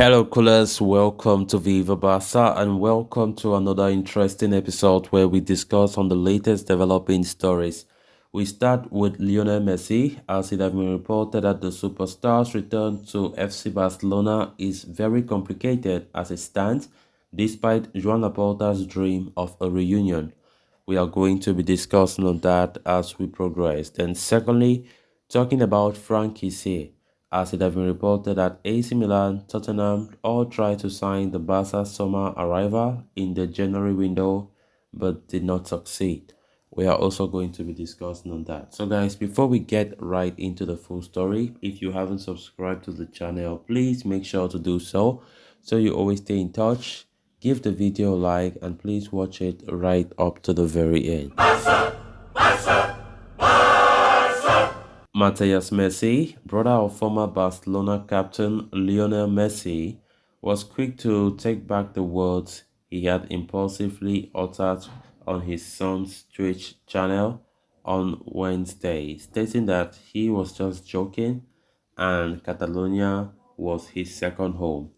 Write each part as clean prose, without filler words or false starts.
Hello, coolers. Welcome to Viva Barca and welcome to another interesting episode where we discuss on the latest developing stories. We start with Lionel Messi, as it has been reported that the superstar's return to FC Barcelona is very complicated as it stands, despite Joan Laporta's dream of a reunion. We are going to be discussing on that as we progress. Then, secondly, talking about Frank Kessié, as it has been reported that AC Milan, Tottenham all tried to sign the Barca summer arrival in the January window but did not succeed. We are also going to be discussing on that. So guys, before we get right into the full story, if you haven't subscribed to the channel, please make sure to do so you always stay in touch. Give the video a like and please watch it right up to the very end. Matthias Messi, brother of former Barcelona captain Lionel Messi, was quick to take back the words he had impulsively uttered on his son's Twitch channel on Wednesday, stating that he was just joking and Catalonia was his second home.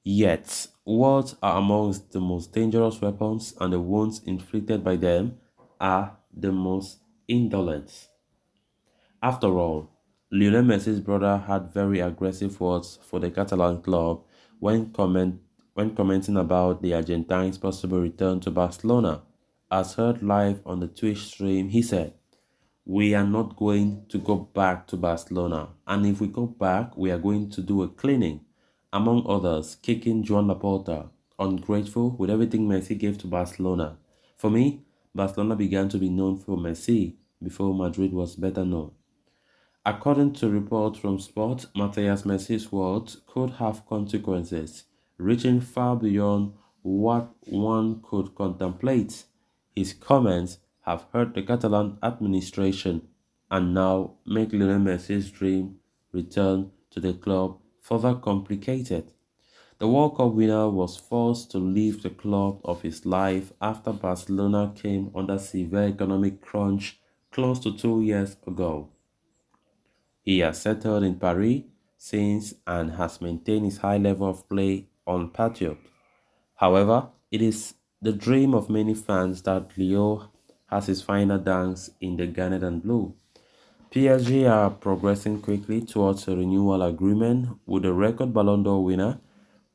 Yet, words are amongst the most dangerous weapons, and the wounds inflicted by them are the most indolent. After all, Lionel Messi's brother had very aggressive words for the Catalan club when commenting about the Argentine's possible return to Barcelona. As heard live on the Twitch stream, he said, "We are not going to go back to Barcelona, and if we go back, we are going to do a cleaning." Among others, kicking Joan Laporta, ungrateful with everything Messi gave to Barcelona. For me, Barcelona began to be known for Messi before Madrid was better known. According to reports from Sport, Matthias Messi's words could have consequences, reaching far beyond what one could contemplate. His comments have hurt the Catalan administration and now make Lionel Messi's dream return to the club further complicated. The World Cup winner was forced to leave the club of his life after Barcelona came under severe economic crunch close to 2 years ago. He has settled in Paris since and has maintained his high level of play unperturbed. However, it is the dream of many fans that Leo has his final dance in the garnet and blue. PSG are progressing quickly towards a renewal agreement with the record Ballon d'Or winner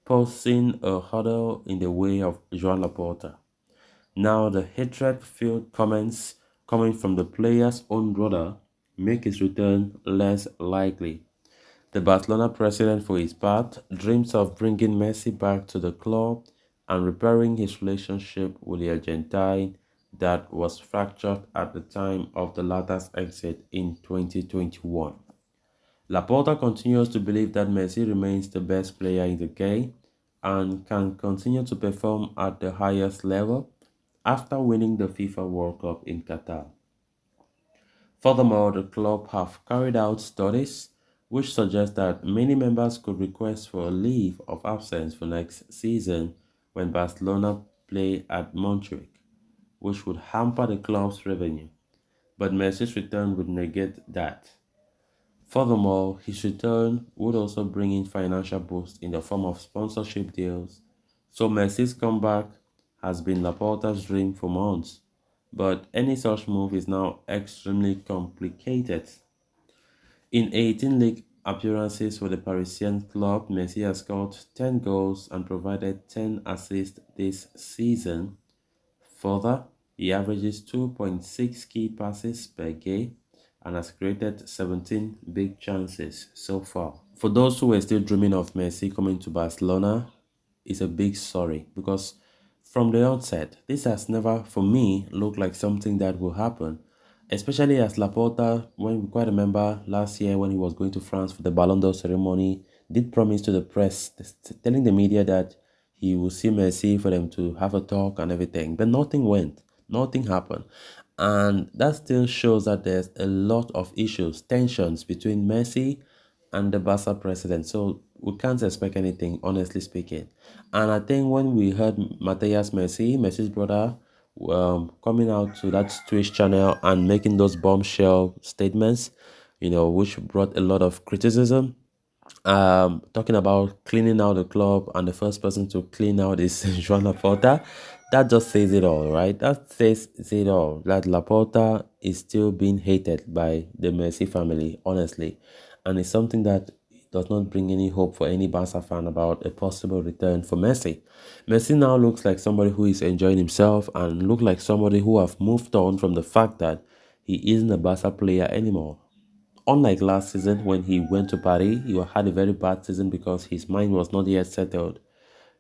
posing a hurdle in the way of Joan Laporta. Now the hatred-filled comments coming from the player's own brother make his return less likely. The Barcelona president, for his part, dreams of bringing Messi back to the club and repairing his relationship with the Argentine that was fractured at the time of the latter's exit in 2021. Laporta continues to believe that Messi remains the best player in the game and can continue to perform at the highest level after winning the FIFA World Cup in Qatar. Furthermore, the club have carried out studies which suggest that many members could request for a leave of absence for next season when Barcelona play at Montjuic, which would hamper the club's revenue. But Messi's return would negate that. Furthermore, his return would also bring in financial boost in the form of sponsorship deals. So Messi's comeback has been Laporta's dream for months, but any such move is now extremely complicated. In 18 league appearances for the Parisian club, Messi has scored 10 goals and provided 10 assists this season. Further, he averages 2.6 key passes per game and has created 17 big chances so far. For those who were still dreaming of Messi coming to Barcelona, it's a big sorry because from the outset, this has never, for me, looked like something that will happen. Especially as Laporta, when we quite remember last year when he was going to France for the Ballon d'Or ceremony, did promise to the press, telling the media that he will see Messi for them to have a talk and everything. But nothing went, nothing happened. And that still shows that there's a lot of issues, tensions between Messi and the Barca president. So we can't expect anything, honestly speaking. And I think when we heard Matthias Messi, Messi's brother, coming out to that Twitch channel and making those bombshell statements, which brought a lot of criticism. Talking about cleaning out the club, and the first person to clean out is Joan Laporta. That just says it all, right? That says it all. That Laporta is still being hated by the Messi family, honestly, and it's something that does not bring any hope for any Barca fan about a possible return for Messi. Messi now looks like somebody who is enjoying himself and look like somebody who have moved on from the fact that he isn't a Barca player anymore. Unlike last season when he went to Paris, he had a very bad season because his mind was not yet settled.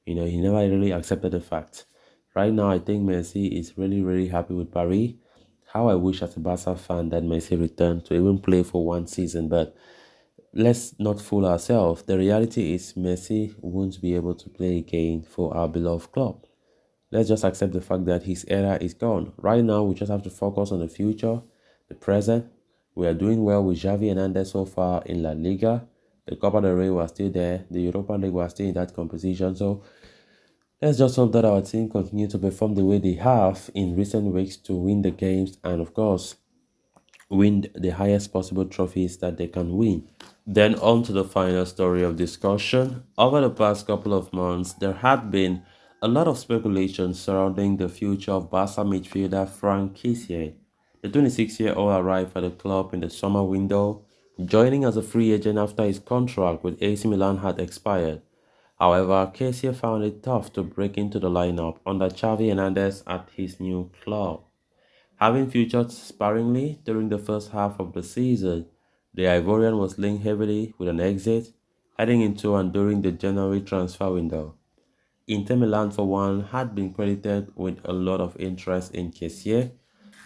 He never really accepted the fact. Right now, I think Messi is really, really happy with Paris. How I wish as a Barca fan that Messi returned to even play for one season. But let's not fool ourselves. The reality is Messi won't be able to play again for our beloved club. Let's just accept the fact that his era is gone. Right now, we just have to focus on the future, the present. We are doing well with Xavi Hernandez so far in La Liga. The Copa del Rey was still there. The Europa League was still in that competition. So let's just hope that our team continue to perform the way they have in recent weeks to win the games and, of course, win the highest possible trophies that they can win. Then on to the final story of discussion. Over the past couple of months, there had been a lot of speculation surrounding the future of Barca midfielder Frank Kessié. The 26-year-old arrived at the club in the summer window, joining as a free agent after his contract with AC Milan had expired. However, Kessié found it tough to break into the lineup under Xavi Hernandez at his new club. Having featured sparingly during the first half of the season, the Ivorian was linked heavily with an exit heading into and during the January transfer window. Inter Milan, for one, had been credited with a lot of interest in Kessié,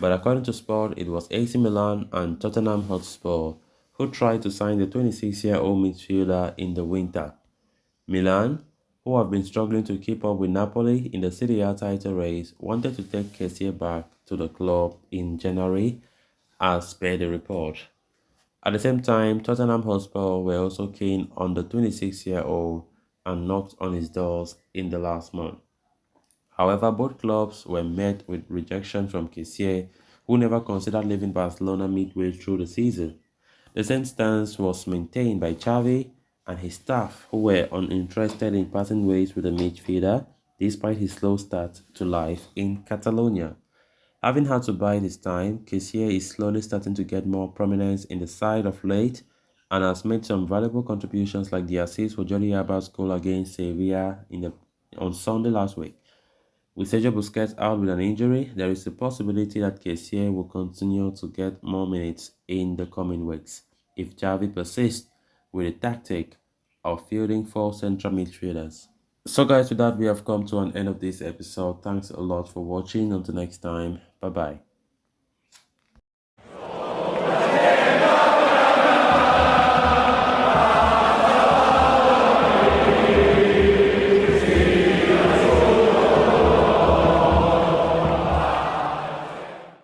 but according to Sport, it was AC Milan and Tottenham Hotspur who tried to sign the 26-year-old midfielder in the winter. Milan, who have been struggling to keep up with Napoli in the Serie A title race, wanted to take Kessié back to the club in January, as per the report. At the same time, Tottenham Hotspur were also keen on the 26-year-old and knocked on his doors in the last month. However, both clubs were met with rejection from Kessié, who never considered leaving Barcelona midway through the season. The same stance was maintained by Xavi and his staff, who were uninterested in parting ways with the midfielder despite his slow start to life in Catalonia. Having had to bide his time, Kessié is slowly starting to get more prominence in the side of late and has made some valuable contributions like the assist for Jordi Alba's goal against Sevilla on Sunday last week. With Sergio Busquets out with an injury, there is a possibility that Kessié will continue to get more minutes in the coming weeks if Xavi persists with the tactic of fielding four central midfielders. So guys, with that we have come to an end of this episode. Thanks a lot for watching. Until next time, bye bye.